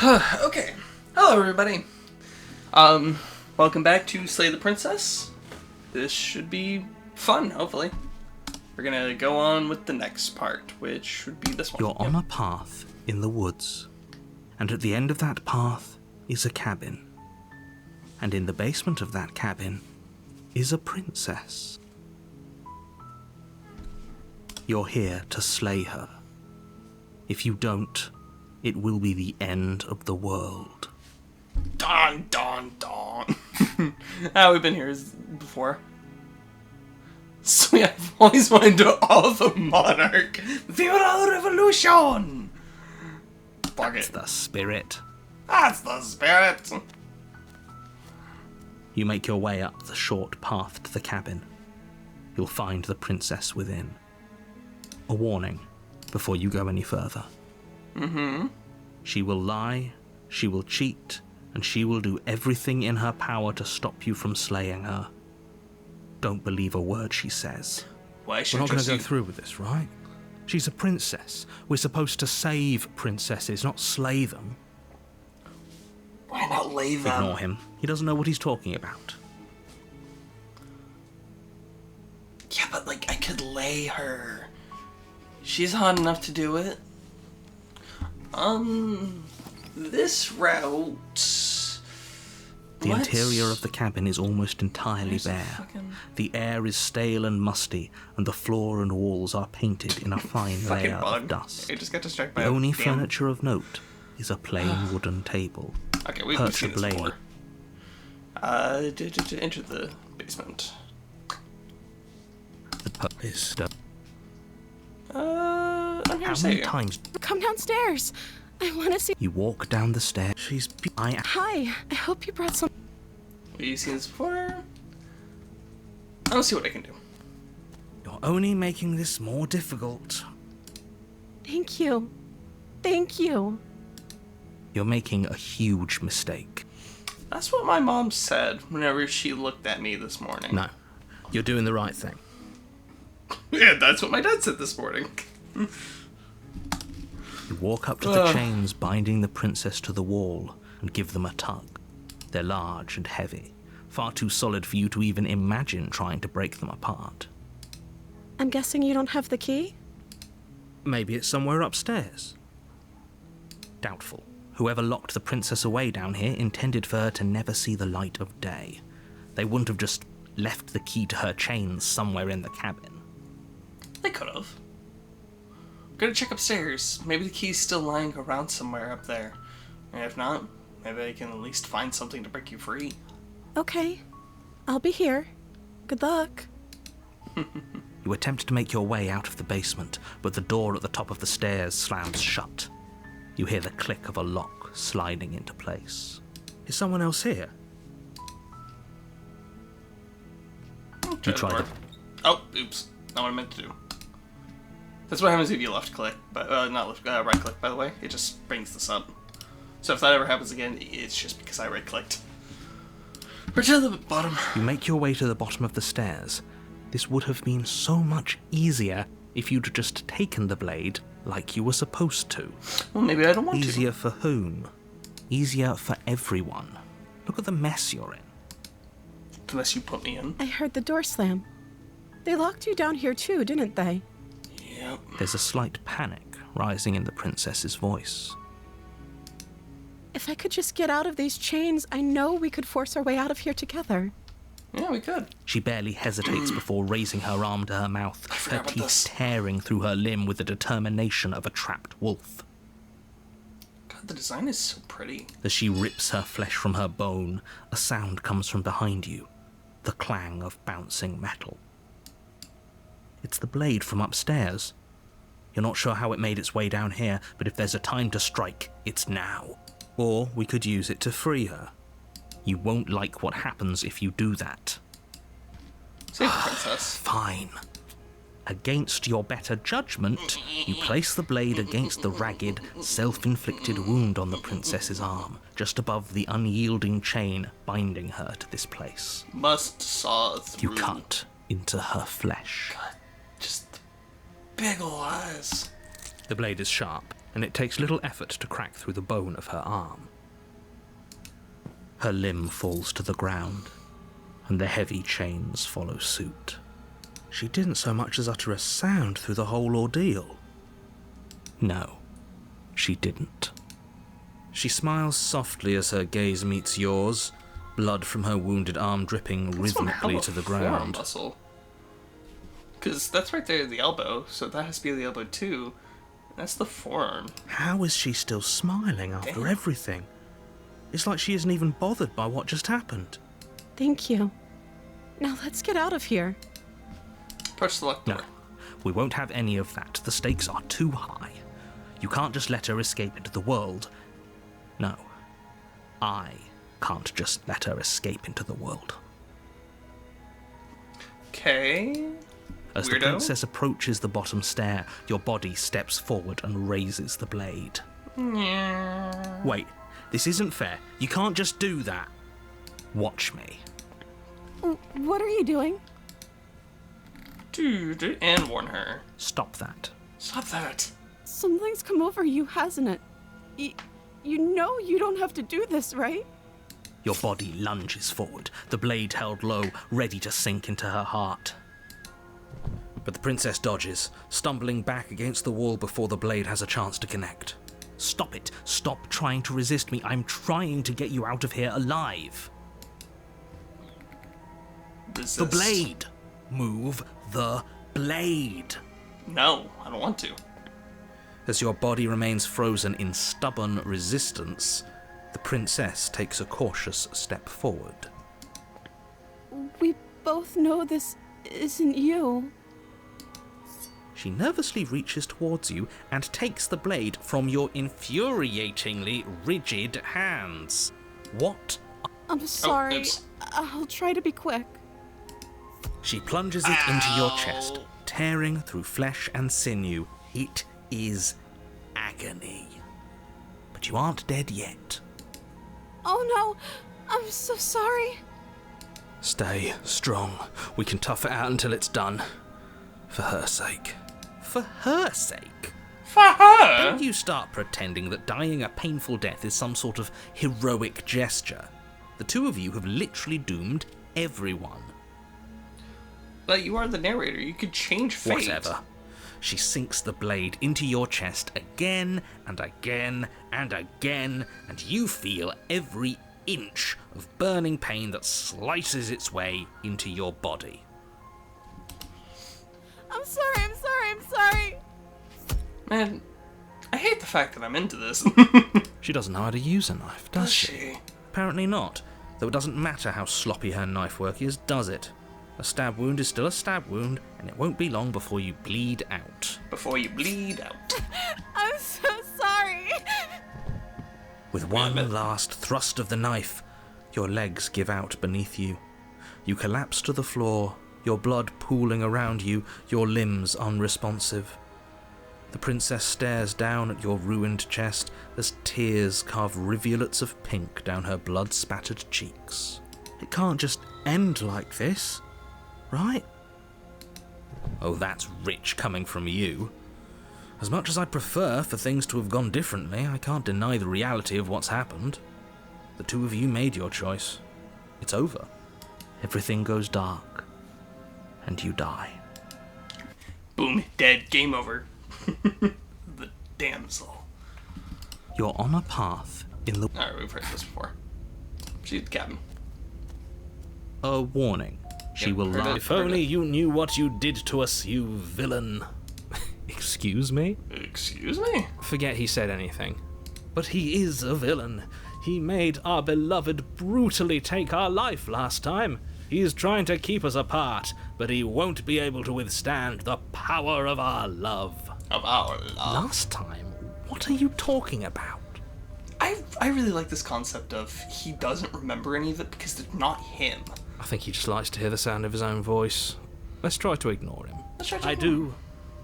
Okay. Hello, everybody. Welcome back to Slay the Princess. This should be fun, hopefully. We're gonna go on with the next part, which would be this one. You're on a path in the woods, and at the end of that path is a cabin. And in the basement of that cabin is a princess. You're here to slay her. If you don't, it will be the end of the world. Don, don, don. We've been here before. So yeah, I've always wanted to all the monarch. Viva la revolution! That's the spirit. That's the spirit. You make your way up the short path to the cabin. You'll find the princess within. A warning before you go any further. She will lie, she will cheat, and she will do everything in her power to stop you from slaying her. Don't believe a word she says. Why should We're not going to go through with this, right? She's a princess. We're supposed to save princesses, not slay them. Why not lay them? Ignore him. He doesn't know what he's talking about. Yeah, but I could lay her. She's hot enough to do it. This route... The interior of the cabin is almost entirely bare. The air is stale and musty, and the floor and walls are painted in a fine layer of dust. I just got distracted by the only furniture of note is a plain wooden table. Okay, we've seen this before. Enter the basement. The pub is I'm here How to say many you. times Come downstairs. I want to see. you walk down the stairs? Hi. I hope you brought some. Have you seen this before? I'll see what I can do. You're only making this more difficult. Thank you. Thank you. You're making a huge mistake. That's what my mom said whenever she looked at me this morning. No, you're doing the right thing. Yeah, that's what my dad said this morning. You walk up to the chains binding the princess to the wall and give them a tug. They're large and heavy, far too solid for you to even imagine trying to break them apart. I'm guessing you don't have the key? Maybe it's somewhere upstairs. Doubtful. Whoever locked the princess away down here intended for her to never see the light of day. They wouldn't have just left the key to her chains somewhere in the cabin. They could have. Gotta check upstairs. Maybe the key's still lying around somewhere up there. And if not, maybe I can at least find something to break you free. Okay. I'll be here. Good luck. You attempt to make your way out of the basement, but the door at the top of the stairs slams shut. You hear the click of a lock sliding into place. Is someone else here? You try the... Oh, oops. Not what I meant to do. That's what happens if you left click, but not left, right click, by the way. It just brings this up. So if that ever happens again, it's just because I right clicked. We're to the bottom. You make your way to the bottom of the stairs. This would have been so much easier if you'd just taken the blade like you were supposed to. Well, maybe I don't want to. Easier for whom? Easier for everyone. Look at the mess you're in. Unless you put me in. I heard the door slam. They locked you down here too, didn't they? Yep. There's a slight panic rising in the princess's voice. If I could just get out of these chains, I know we could force our way out of here together. Yeah, we could. She barely hesitates before raising her arm to her mouth, her teeth tearing through her limb with the determination of a trapped wolf. God, the design is so pretty. As she rips her flesh from her bone, a sound comes from behind you, the clang of bouncing metal. It's the blade from upstairs. You're not sure how it made its way down here, but if there's a time to strike, it's now. Or we could use it to free her. You won't like what happens if you do that. Save the princess. Fine. Against your better judgment, you place the blade against the ragged, self-inflicted wound on the princess's arm, just above the unyielding chain binding her to this place. Must saw through. You cut into her flesh. God, just the big ol' eyes. The blade is sharp, and it takes little effort to crack through the bone of her arm. Her limb falls to the ground, and the heavy chains follow suit. She didn't so much as utter a sound through the whole ordeal. No, she didn't. She smiles softly as her gaze meets yours, blood from her wounded arm dripping rhythmically to the ground. Muscle. Because that's right there at the elbow, so that has to be the elbow too. That's the forearm. How is she still smiling after everything? It's like she isn't even bothered by what just happened. Thank you. Now let's get out of here. Approach the locked door. No, we won't have any of that. The stakes are too high. You can't just let her escape into the world. No, I can't just let her escape into the world. Okay. As the princess approaches the bottom stair, your body steps forward and raises the blade. Yeah. Wait, this isn't fair. You can't just do that. Watch me. What are you doing? Dude, and warn her. Stop that. Stop that. Something's come over you, hasn't it? You know you don't have to do this, right? Your body lunges forward, the blade held low, ready to sink into her heart. But the princess dodges, stumbling back against the wall before the blade has a chance to connect. Stop it. Stop trying to resist me. I'm trying to get you out of here alive. Resist. The blade. Move the blade. No, I don't want to. As your body remains frozen in stubborn resistance, the princess takes a cautious step forward. We both know this isn't you. She nervously reaches towards you and takes the blade from your infuriatingly rigid hands. What? I'm sorry. oops. I'll try to be quick. She plunges it into your chest, tearing through flesh and sinew. It is agony. But you aren't dead yet. Oh no, I'm so sorry. Stay strong. We can tough it out until it's done. For her sake. For her sake? For her? Don't you start pretending that dying a painful death is some sort of heroic gesture. The two of you have literally doomed everyone. But you are the narrator. You could change fate. Whatever. She sinks the blade into your chest again and again and again, and you feel every inch of burning pain that slices its way into your body. I'm sorry. Man, I hate the fact that I'm into this. She doesn't know how to use a knife, does she? she? Apparently not, though it doesn't matter how sloppy her knife work is, does it? A stab wound is still a stab wound, and it won't be long before you bleed out. Before you bleed out. I'm so sorry. With one last thrust of the knife, your legs give out beneath you. You collapse to the floor, your blood pooling around you, your limbs unresponsive. The princess stares down at your ruined chest as tears carve rivulets of pink down her blood-spattered cheeks. It can't just end like this, right? Oh, that's rich coming from you. As much as I'd prefer for things to have gone differently, I can't deny the reality of what's happened. The two of you made your choice. It's over. Everything goes dark. And you die. Boom, dead, game over. The damsel. You're on a path in the... Alright, we've heard this before. She's the captain. A warning. She Yep, will heard laugh. it, If heard only it. you knew what you did to us, you villain. Excuse me? Excuse me? Forget he said anything. But he is a villain. He made our beloved brutally take our life last time. He's trying to keep us apart, but he won't be able to withstand the power of our love. Of our love. Last time? What are you talking about? I really like this concept of he doesn't remember any of it because it's not him. I think he just likes to hear the sound of his own voice. Let's try to ignore him. I do,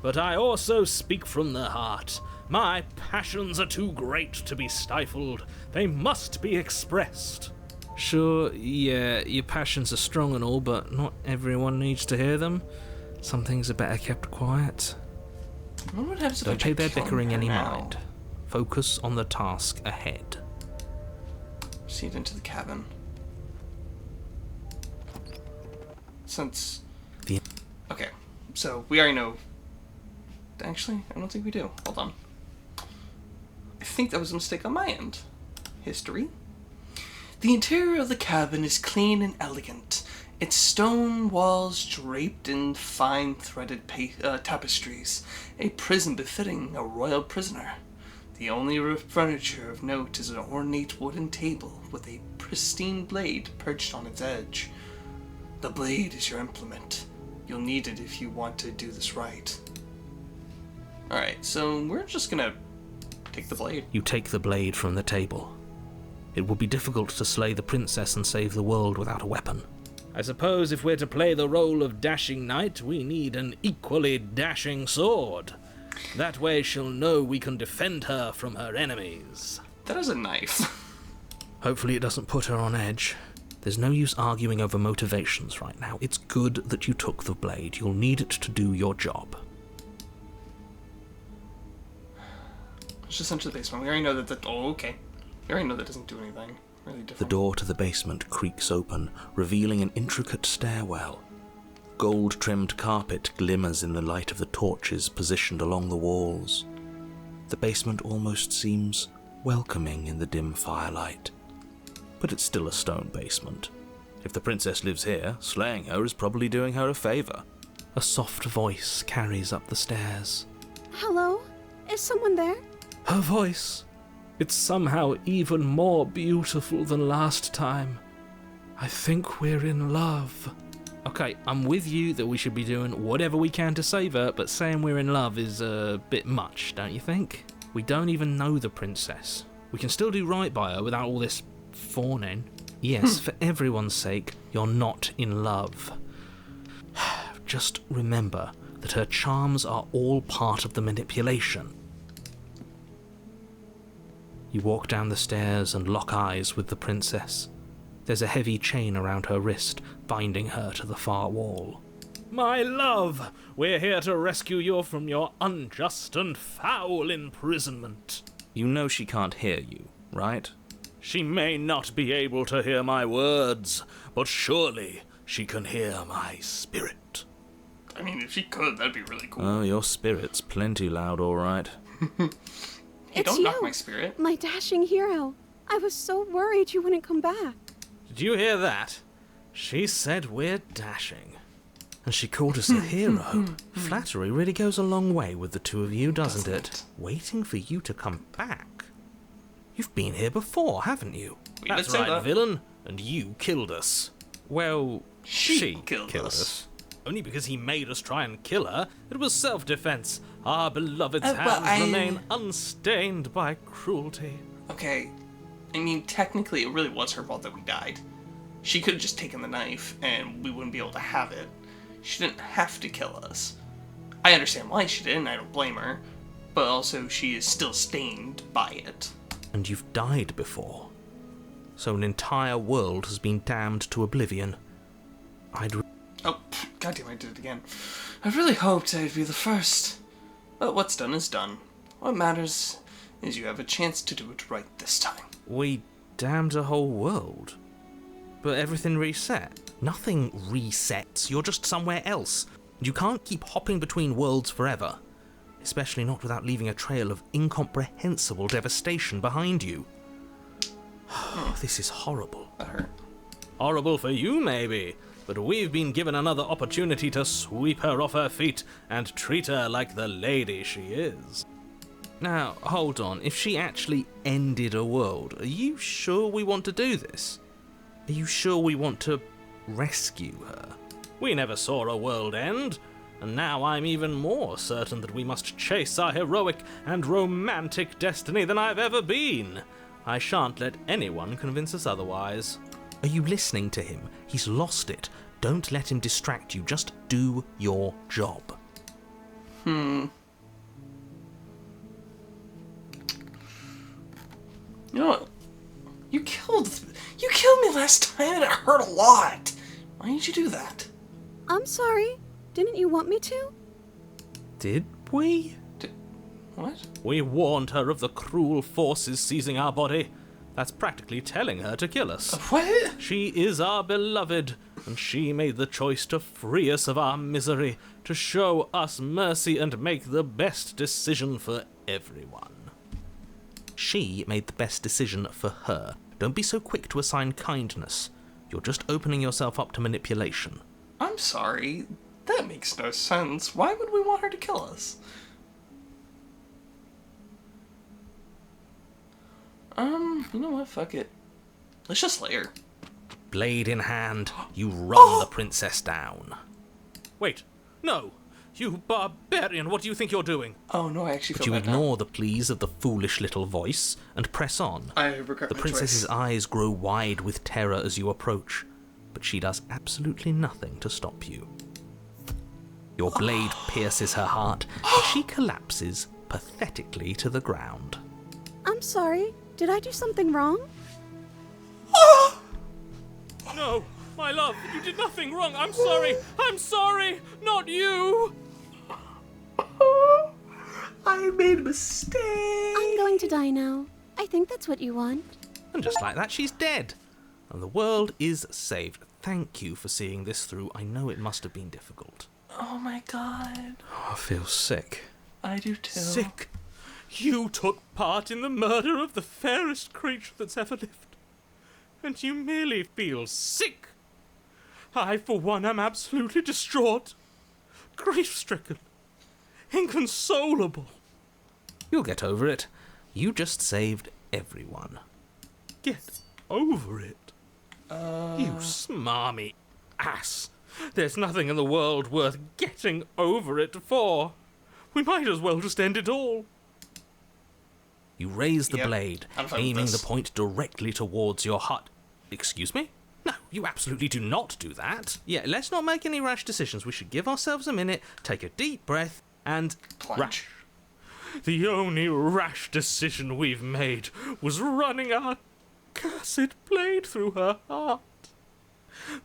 but I also speak from the heart. My passions are too great to be stifled. They must be expressed. Sure, yeah, your passions are strong and all, but not everyone needs to hear them. Some things are better kept quiet. What happens if I Don't pay try their killing bickering her any now? mind. Focus on the task ahead. Proceed into the cabin. Since... Okay, so we already know... Actually, I don't think we do. Hold on. I think that was a mistake on my end. History. The interior of the cabin is clean and elegant. Its stone walls draped in fine threaded tapestries. A prison befitting a royal prisoner. The only furniture of note is an ornate wooden table with a pristine blade perched on its edge. The blade is your implement. You'll need it if you want to do this right. Alright, so we're just gonna take the blade. You take the blade from the table. It would be difficult to slay the princess and save the world without a weapon. I suppose if we're to play the role of dashing knight, we need an equally dashing sword. That way she'll know we can defend her from her enemies. That is a knife. Hopefully it doesn't put her on edge. There's no use arguing over motivations right now. It's good that you took the blade. You'll need it to do your job. Let's just enter the basement. We already know that oh, okay. We already know that doesn't do anything really different. The door to the basement creaks open, revealing an intricate stairwell. Gold-trimmed carpet glimmers in the light of the torches positioned along the walls. The basement almost seems welcoming in the dim firelight. But it's still a stone basement. If the princess lives here, slaying her is probably doing her a favor. A soft voice carries up the stairs. Hello? Is someone there? Her voice. It's somehow even more beautiful than last time. I think we're in love. Okay, I'm with you that we should be doing whatever we can to save her, but saying we're in love is a bit much, don't you think? We don't even know the princess. We can still do right by her without all this fawning. Yes, for everyone's sake, you're not in love. Just remember that her charms are all part of the manipulation. You walk down the stairs and lock eyes with the princess. There's a heavy chain around her wrist, binding her to the far wall. My love, we're here to rescue you from your unjust and foul imprisonment. You know she can't hear you, right? She may not be able to hear my words, but surely she can hear my spirit. I mean, if she could, that'd be really cool. Oh, your spirit's plenty loud, all right. Hey, It's don't you, knock my spirit. my dashing hero. I was so worried you wouldn't come back. Did you hear that? She said we're dashing. And she called us a hero. Flattery really goes a long way with the two of you, doesn't it? Waiting for you to come back. You've been here before, haven't you? We did That's say right, that. villain. And you killed us. Well, She killed us. Only because he made us try and kill her. It was self-defense. Our beloved's well, hands remain unstained by cruelty. Okay, I mean, technically it really was her fault that we died. She could have just taken the knife and we wouldn't be able to have it. She didn't have to kill us. I understand why she didn't, I don't blame her. But also, she is still stained by it. And you've died before. So an entire world has been damned to oblivion. Oh, goddamn, I did it again. I really hoped I'd be the first. But what's done is done. What matters is you have a chance to do it right this time. We damned a whole world. But everything reset. Nothing resets. You're just somewhere else. You can't keep hopping between worlds forever. Especially not without leaving a trail of incomprehensible devastation behind you. This is horrible. That hurt. Horrible for you, maybe. But we've been given another opportunity to sweep her off her feet and treat her like the lady she is. Now, hold on. If she actually ended a world, are you sure we want to do this? Are you sure we want to rescue her? We never saw a world end, and now I'm even more certain that we must chase our heroic and romantic destiny than I've ever been. I shan't let anyone convince us otherwise. Are you listening to him? He's lost it. Don't let him distract you. Just do your job. You know what? You killed me last time and it hurt a lot. Why did you do that? I'm sorry. Didn't you want me to? Did we? What? We warned her of the cruel forces seizing our body. That's practically telling her to kill us. What? She is our beloved, and she made the choice to free us of our misery, to show us mercy and make the best decision for everyone. She made the best decision for her. Don't be so quick to assign kindness. You're just opening yourself up to manipulation. I'm sorry. That makes no sense. Why would we want her to kill us? You know what? Fuck it. Let's just slay her. Blade in hand, you run the princess down. Wait, no! You barbarian, what do you think you're doing? Oh no, I actually But feel you bad now. ignore the pleas of the foolish little voice and press on. I regret The my princess's choice. eyes grow wide with terror as you approach, but she does absolutely nothing to stop you. Your blade pierces her heart, and she collapses pathetically to the ground. I'm sorry. Did I do something wrong? No, my love, you did nothing wrong. I'm sorry, not you. I made a mistake. I'm going to die now. I think that's what you want. And just like that, she's dead. And the world is saved. Thank you for seeing this through. I know it must have been difficult. Oh my god. I feel sick. I do too. Sick? You took part in the murder of the fairest creature that's ever lived. And you merely feel sick. I, for one, am absolutely distraught. Grief-stricken. Inconsolable. You'll get over it. You just saved everyone. Get over it? You smarmy ass. There's nothing in the world worth getting over it for. We might as well just end it all. You raise the Yep, blade, I'm fine with aiming this. the point directly towards your heart. Excuse me? No, you absolutely do not do that. Yeah, let's not make any rash decisions. We should give ourselves a minute, take a deep breath, and Plunge. rash. The only rash decision we've made was running our cursed blade through her heart.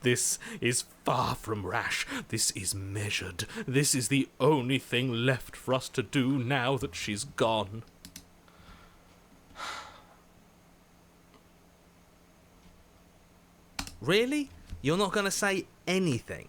This is far from rash. This is measured. This is the only thing left for us to do now that she's gone. Really? You're not going to say anything?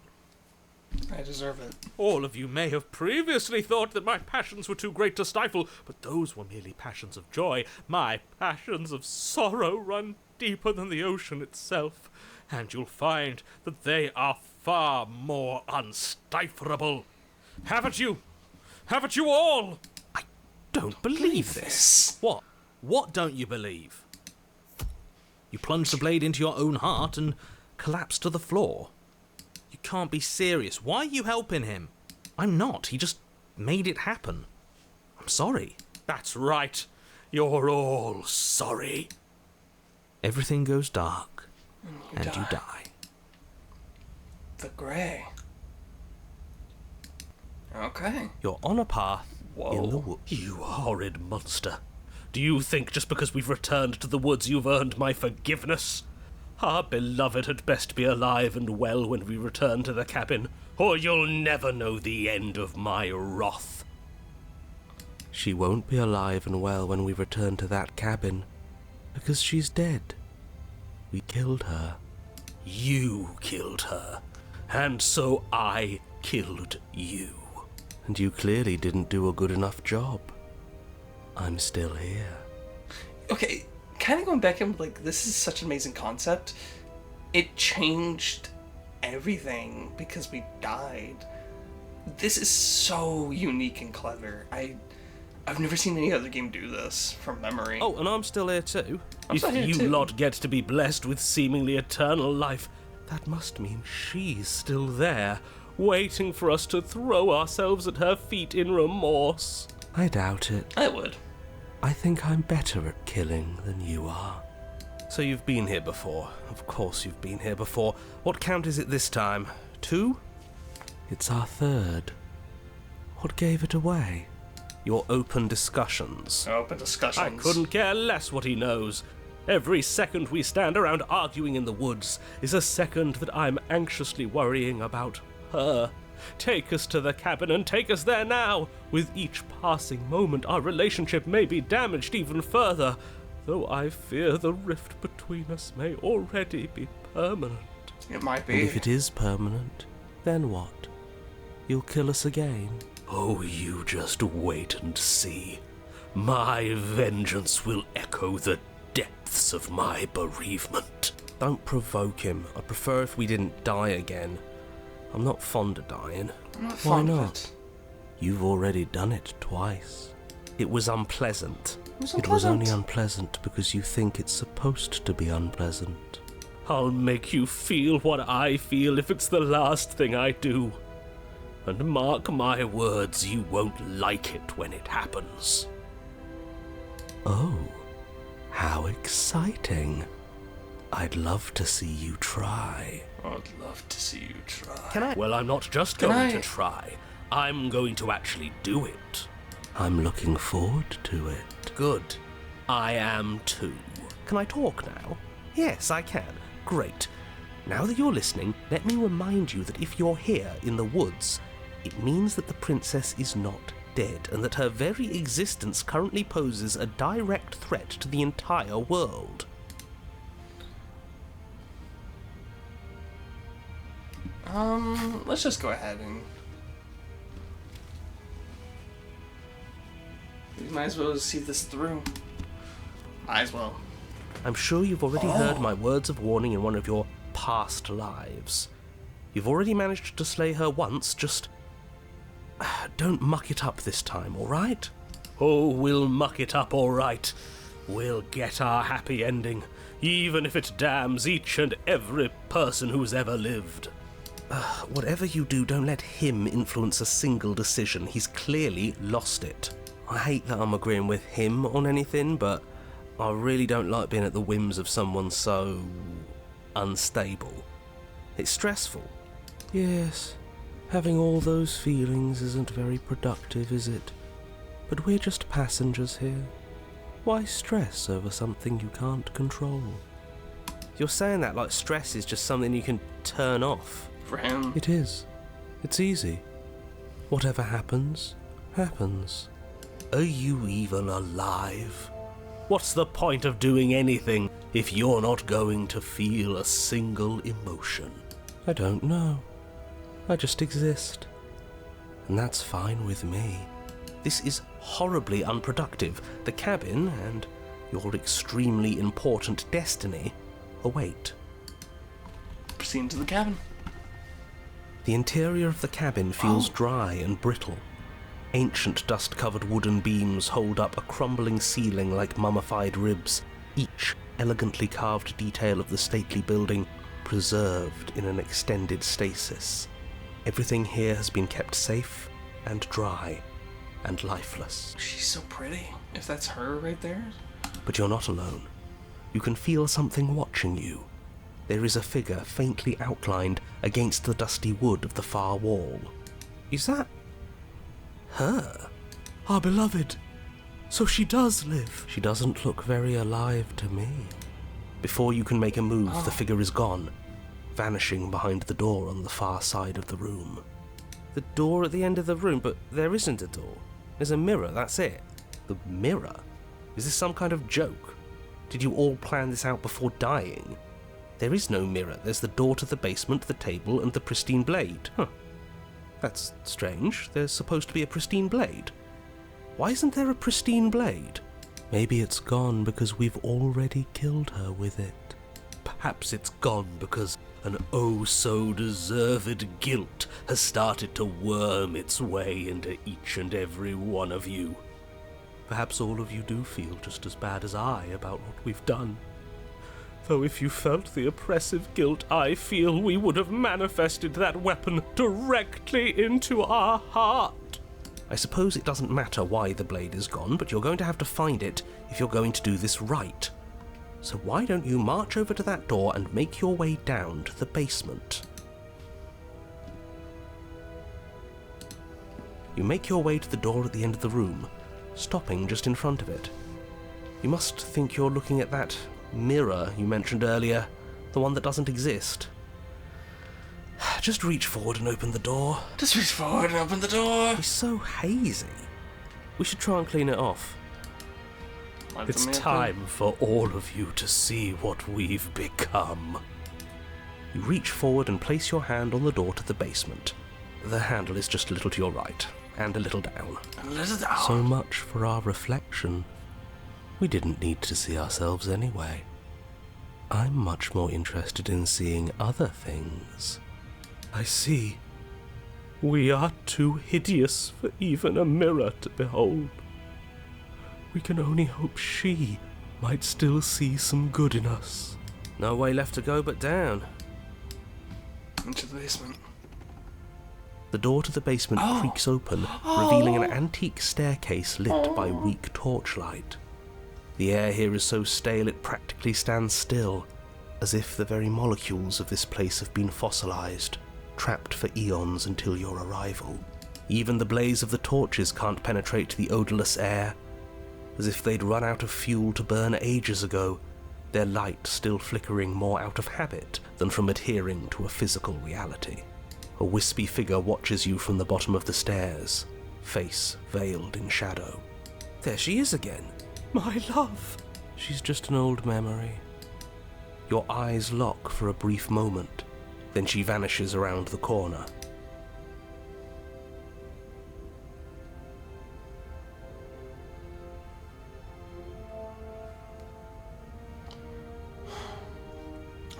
I deserve it. All of you may have previously thought that my passions were too great to stifle, but those were merely passions of joy. My passions of sorrow run deeper than the ocean itself, and you'll find that they are far more unstiflable. Haven't you? Haven't you all? I don't believe this. What? What don't you believe? You plunge the blade into your own heart and collapse to the floor. You can't be serious. Why are you helping him? I'm not. He just made it happen. I'm sorry. That's right. You're all sorry. Everything goes dark, and you die. The Grey. Okay. You're on a path in the Whoa. woods. You horrid monster. Do you think just because we've returned to the woods you've earned my forgiveness? Our beloved had best be alive and well when we return to the cabin, or you'll never know the end of my wrath. She won't be alive and well when we return to that cabin, because she's dead. We killed her. You killed her, and so I killed you. And you clearly didn't do a good enough job. I'm still here. Okay, kind of going back and like, this is such an amazing concept. It changed everything because we died. This is so unique and clever. I've never seen any other game do this from memory. Oh, and I'm still here too. I'm If still here you too. lot get to be blessed with seemingly eternal life, that must mean she's still there, waiting for us to throw ourselves at her feet in remorse. I doubt it. I would. I think I'm better at killing than you are. So you've been here before. Of course you've been here before. What count is it this time? 2? It's our 3rd. What gave it away? Your open discussions. Open discussions. I couldn't care less what he knows. Every second we stand around arguing in the woods is a second that I'm anxiously worrying about her. Take us to the cabin and take us there now. With each passing moment, our relationship may be damaged even further, though I fear the rift between us may already be permanent. It might be. And if it is permanent, then what? You'll kill us again? Oh, you just wait and see. My vengeance will echo the depths of my bereavement. Don't provoke him. I prefer if we didn't die again. I'm not fond of dying. I'm not Why fond of not? it. You've already done it twice. It was unpleasant. It was only unpleasant. unpleasant because you think it's supposed to be unpleasant. I'll make you feel what I feel if it's the last thing I do. And mark my words, you won't like it when it happens. Oh, how exciting. I'd love to see you try. I'd love to see you try. Well, I'm not just Can going I- to try. I'm going to actually do it. I'm looking forward to it. Good. I am too. Can I talk now? Yes, I can. Great. Now that you're listening, let me remind you that if you're here in the woods, it means that the princess is not dead, and that her very existence currently poses a direct threat to the entire world. Let's just go ahead and... We might as well see this through. Might as well. I'm sure you've already heard my words of warning in one of your past lives. You've already managed to slay her once, just... don't muck it up this time, alright? Oh, we'll muck it up all right. We'll get our happy ending, even if it damns each and every person who's ever lived. Whatever you do, don't let him influence a single decision. He's clearly lost it. I hate that I'm agreeing with him on anything, but I really don't like being at the whims of someone so... unstable. It's stressful. Yes, having all those feelings isn't very productive, is it? But we're just passengers here. Why stress over something you can't control? You're saying that like stress is just something you can turn off. For him. It is. It's easy. Whatever happens, happens. Are you even alive? What's the point of doing anything if you're not going to feel a single emotion? I don't know. I just exist. And that's fine with me. This is horribly unproductive. The cabin and your extremely important destiny await. Proceed into the cabin. The interior of the cabin feels dry and brittle. Ancient dust-covered wooden beams hold up a crumbling ceiling like mummified ribs, each elegantly carved detail of the stately building preserved in an extended stasis. Everything here has been kept safe and dry and lifeless. She's so pretty. If that's her right there. But you're not alone. You can feel something watching you. There is a figure faintly outlined against the dusty wood of the far wall. Is that her? Our beloved. So she does live. She doesn't look very alive to me. Before you can make a move, the figure is gone, vanishing behind the door on the far side of the room. The door at the end of the room, but there isn't a door. There's a mirror, that's it. The mirror? Is this some kind of joke? Did you all plan this out before dying? There is no mirror. There's the door to the basement, the table, and the pristine blade. Huh. That's strange. There's supposed to be a pristine blade. Why isn't there a pristine blade? Maybe it's gone because we've already killed her with it. Perhaps it's gone because an oh-so-deserved guilt has started to worm its way into each and every one of you. Perhaps all of you do feel just as bad as I about what we've done. Though if you felt the oppressive guilt I feel, we would have manifested that weapon directly into our heart. I suppose it doesn't matter why the blade is gone, but you're going to have to find it if you're going to do this right. So why don't you march over to that door and make your way down to the basement? You make your way to the door at the end of the room, stopping just in front of it. You must think you're looking at that mirror you mentioned earlier, the one that doesn't exist. Just reach forward and open the door. Just reach forward and open the door. It's so hazy. We should try and clean it off. It's time for all of you to see what we've become. You reach forward and place your hand on the door to the basement. The handle is just a little to your right, and a little down. So much for our reflection. We didn't need to see ourselves anyway. I'm much more interested in seeing other things. I see. We are too hideous for even a mirror to behold. We can only hope she might still see some good in us. No way left to go but down. Into the basement. The door to the basement creaks open, revealing an antique staircase lit by weak torchlight. The air here is so stale it practically stands still, as if the very molecules of this place have been fossilized, trapped for eons until your arrival. Even the blaze of the torches can't penetrate the odorless air, as if they'd run out of fuel to burn ages ago, their light still flickering more out of habit than from adhering to a physical reality. A wispy figure watches you from the bottom of the stairs, face veiled in shadow. There she is again. My love. She's just an old memory. Your eyes lock for a brief moment, then she vanishes around the corner.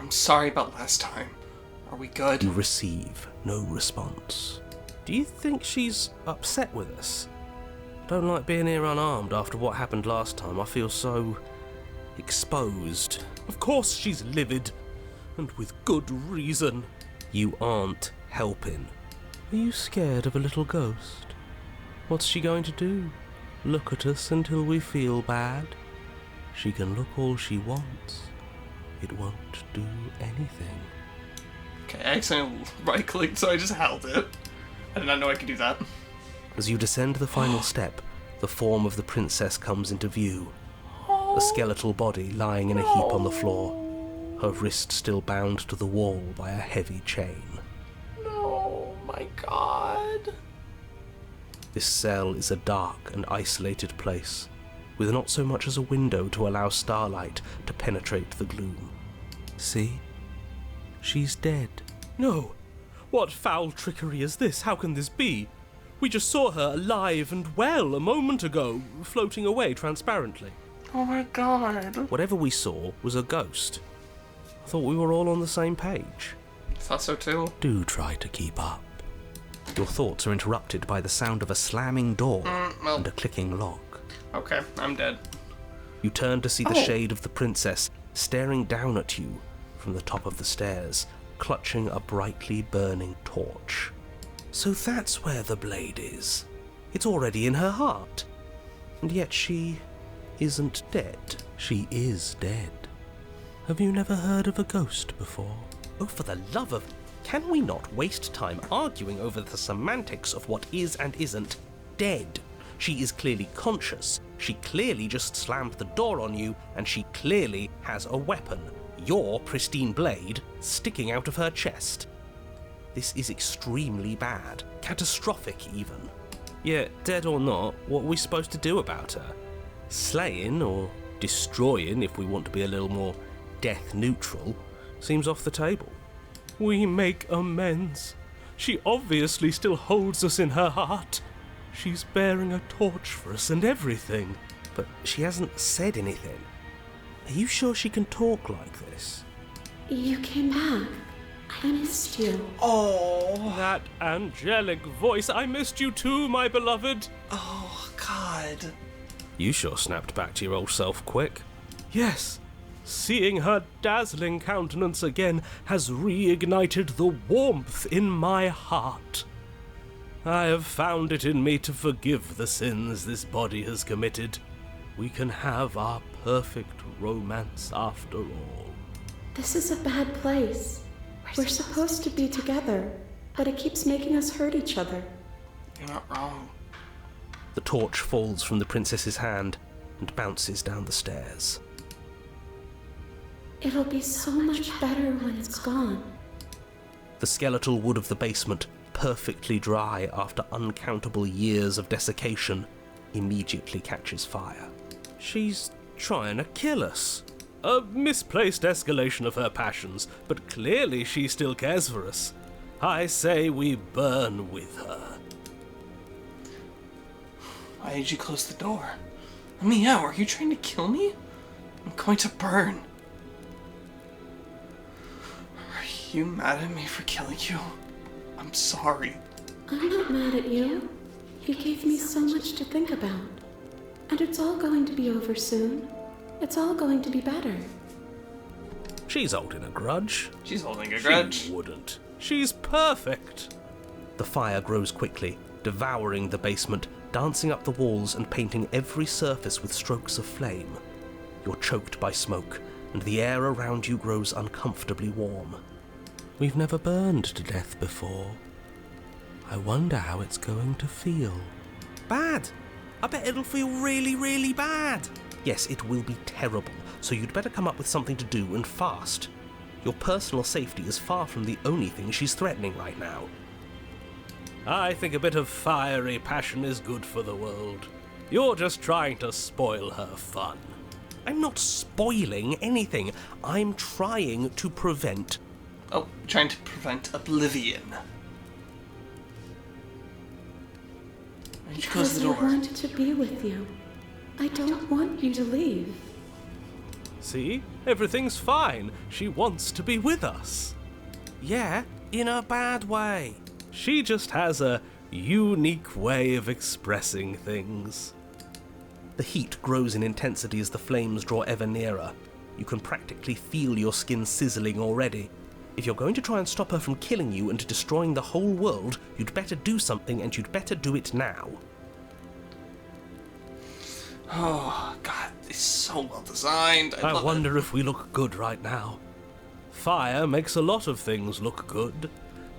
I'm sorry about last time. Are we good? You receive no response. Do you think she's upset with us? Don't like being here unarmed after what happened last time. I feel so exposed. Of course she's livid, and with good reason. You aren't helping. Are you scared of a little ghost? What's she going to do? Look at us until we feel bad? She can look all she wants. It won't do anything. Okay, I accidentally right-clicked, so I just held it. I did not know I could do that. As you descend the final step, the form of the princess comes into view. A skeletal body lying in a heap on the floor, her wrist still bound to the wall by a heavy chain. No, my God. This cell is a dark and isolated place, with not so much as a window to allow starlight to penetrate the gloom. See? She's dead. No! What foul trickery is this? How can this be? We just saw her alive and well a moment ago, floating away transparently. Oh my God. Whatever we saw was a ghost. I thought we were all on the same page. I thought so too. Do try to keep up. Your thoughts are interrupted by the sound of a slamming door and a clicking lock. Okay, I'm dead. You turn to see the shade of the princess staring down at you from the top of the stairs, clutching a brightly burning torch. So that's where the blade is. It's already in her heart. And yet she isn't dead. She is dead. Have you never heard of a ghost before? Oh, for the love of... Can we not waste time arguing over the semantics of what is and isn't dead? She is clearly conscious. She clearly just slammed the door on you, and she clearly has a weapon. Your pristine blade sticking out of her chest. This is extremely bad. Catastrophic, even. Yeah, dead or not, what are we supposed to do about her? Slaying, or destroying, if we want to be a little more death neutral, seems off the table. We make amends. She obviously still holds us in her heart. She's bearing a torch for us and everything. But she hasn't said anything. Are you sure she can talk like this? You came back. I missed you. Oh. That angelic voice. I missed you too, my beloved. Oh, God. You sure snapped back to your old self quick. Yes. Seeing her dazzling countenance again has reignited the warmth in my heart. I have found it in me to forgive the sins this body has committed. We can have our perfect romance after all. This is a bad place. We're supposed to be together, but it keeps making us hurt each other. You're not wrong. The torch falls from the princess's hand and bounces down the stairs. It'll be so much better when it's gone. The skeletal wood of the basement, perfectly dry after uncountable years of desiccation, immediately catches fire. She's trying to kill us. A misplaced escalation of her passions, but clearly she still cares for us. I say we burn with her. Why did you close the door? Let me out. Are you trying to kill me? I'm going to burn. Are you mad at me for killing you? I'm sorry. I'm not mad at you. You gave me so much to think about. And it's all going to be over soon. It's all going to be better. She's holding a grudge. She's holding a grudge. She wouldn't. She's perfect. The fire grows quickly, devouring the basement, dancing up the walls and painting every surface with strokes of flame. You're choked by smoke, and the air around you grows uncomfortably warm. We've never burned to death before. I wonder how it's going to feel. Bad! I bet it'll feel really, really bad. Yes, it will be terrible, so you'd better come up with something to do and fast. Your personal safety is far from the only thing she's threatening right now. I think a bit of fiery passion is good for the world. You're just trying to spoil her fun. I'm not spoiling anything. I'm trying to prevent... Oh, trying to prevent oblivion. Why did you close the Because door? I wanted to be with you. I don't want you to leave. See? Everything's fine. She wants to be with us. Yeah, in a bad way. She just has a unique way of expressing things. The heat grows in intensity as the flames draw ever nearer. You can practically feel your skin sizzling already. If you're going to try and stop her from killing you and destroying the whole world, you'd better do something, and you'd better do it now. Oh, God, it's so well designed. I love wonder if we look good right now. Fire makes a lot of things look good.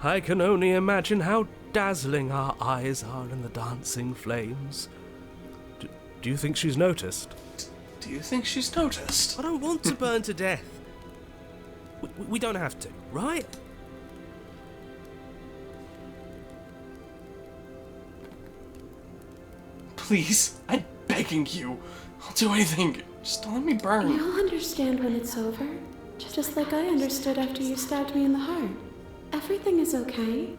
I can only imagine how dazzling our eyes are in the dancing flames. Do you think she's noticed? Do you think she's noticed? I don't want to burn to death. We don't have to, right? Please, I'm begging you. I'll do anything. Just don't let me burn. You'll understand when it's over. Just like I understood after you stabbed me in the heart. Everything is okay.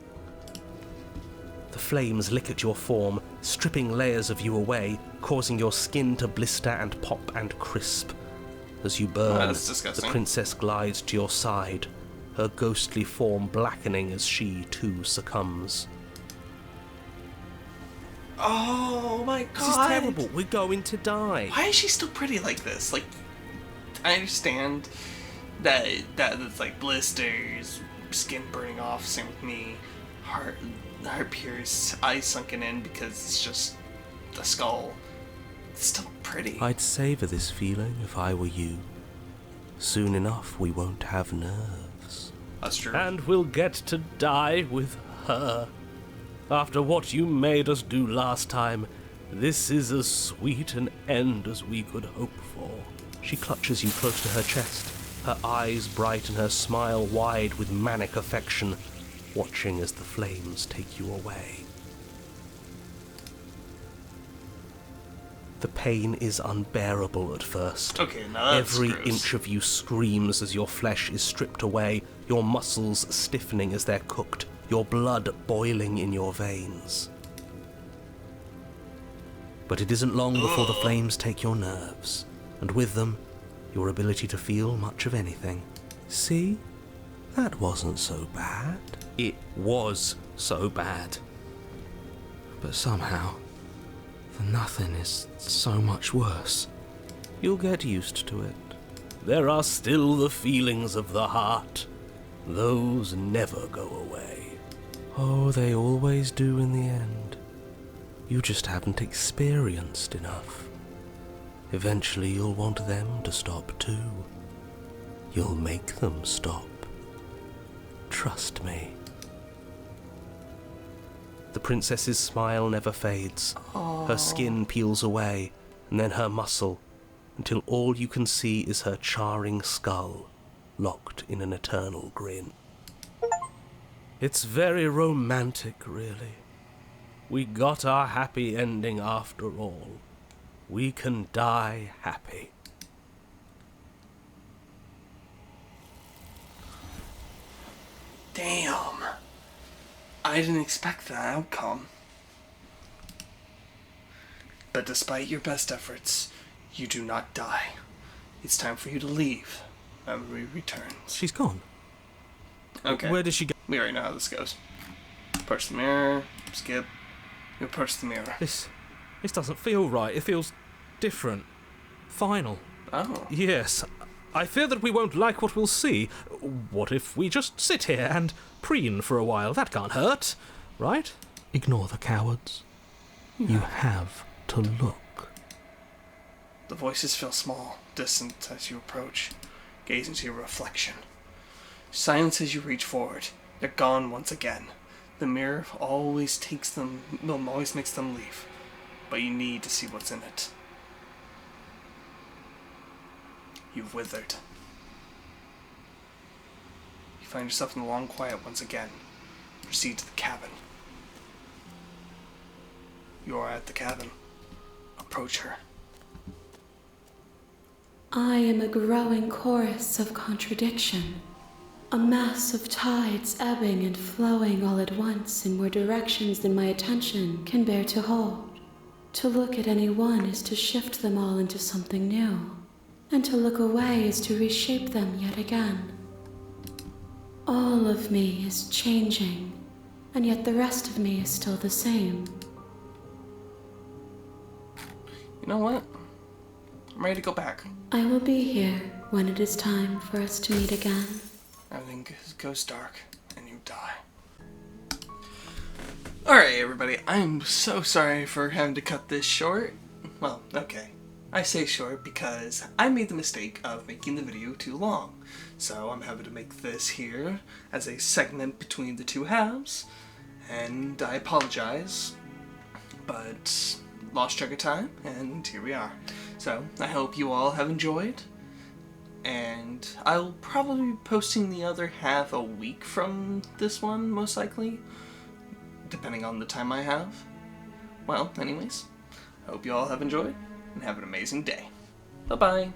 The flames lick at your form, stripping layers of you away, causing your skin to blister and pop and crisp. As you burn, that's disgusting. the princess glides to your side, her ghostly form blackening as she too succumbs. Oh my God. This is terrible. We're going to die. Why is she still pretty like this? Like, I understand that it's like blisters, skin burning off, same with me, heart pierced, eyes sunken in because it's just the skull. It's still pretty. I'd savor this feeling if I were you. Soon enough, we won't have nerves. That's true. And we'll get to die with her. After what you made us do last time, this is as sweet an end as we could hope for. She clutches you close to her chest, her eyes bright and her smile wide with manic affection, watching as the flames take you away. The pain is unbearable at first. Okay, now that's Every gross. inch of you screams as your flesh is stripped away, your muscles stiffening as they're cooked, your blood boiling in your veins. But it isn't long before the flames take your nerves, and with them, your ability to feel much of anything. See? That wasn't so bad. It was so bad. But somehow, the nothing is so much worse. You'll get used to it. There are still the feelings of the heart. Those never go away. Oh, they always do in the end. You just haven't experienced enough. Eventually you'll want them to stop too. You'll make them stop. Trust me. The princess's smile never fades. Her skin peels away, and then her muscle, until all you can see is her charring skull, locked in an eternal grin. It's very romantic, really. We got our happy ending after all. We can die happy. Damn. I didn't expect that outcome. But despite your best efforts, you do not die. It's time for you to leave. Memory returns. She's gone. Okay. Where did she go? We already know how this goes. Approach the mirror. Skip. You approach the mirror. This doesn't feel right. It feels different. Final. Oh. Yes. I fear that we won't like what we'll see. What if we just sit here and preen for a while? That can't hurt, right? Ignore the cowards. You have to look. The voices feel small, distant as you approach, gaze into your reflection. Silence as you reach forward. They're gone once again. The mirror always makes them leave. But you need to see what's in it. You've withered. You find yourself in the long quiet once again. Proceed to the cabin. You are at the cabin. Approach her. I am a growing chorus of contradiction. A mass of tides ebbing and flowing all at once in more directions than my attention can bear to hold. To look at any one is to shift them all into something new, and to look away is to reshape them yet again. All of me is changing, and yet the rest of me is still the same. You know what? I'm ready to go back. I will be here when it is time for us to meet again. Everything goes dark, and you die. Alright, everybody, I'm so sorry for having to cut this short. Well, okay. I say short because I made the mistake of making the video too long. So I'm happy to make this here as a segment between the two halves. And I apologize, but lost track of time, and here we are. So I hope you all have enjoyed. And I'll probably be posting the other half a week from this one, most likely. Depending on the time I have. Well, anyways, I hope you all have enjoyed, and have an amazing day. Bye-bye.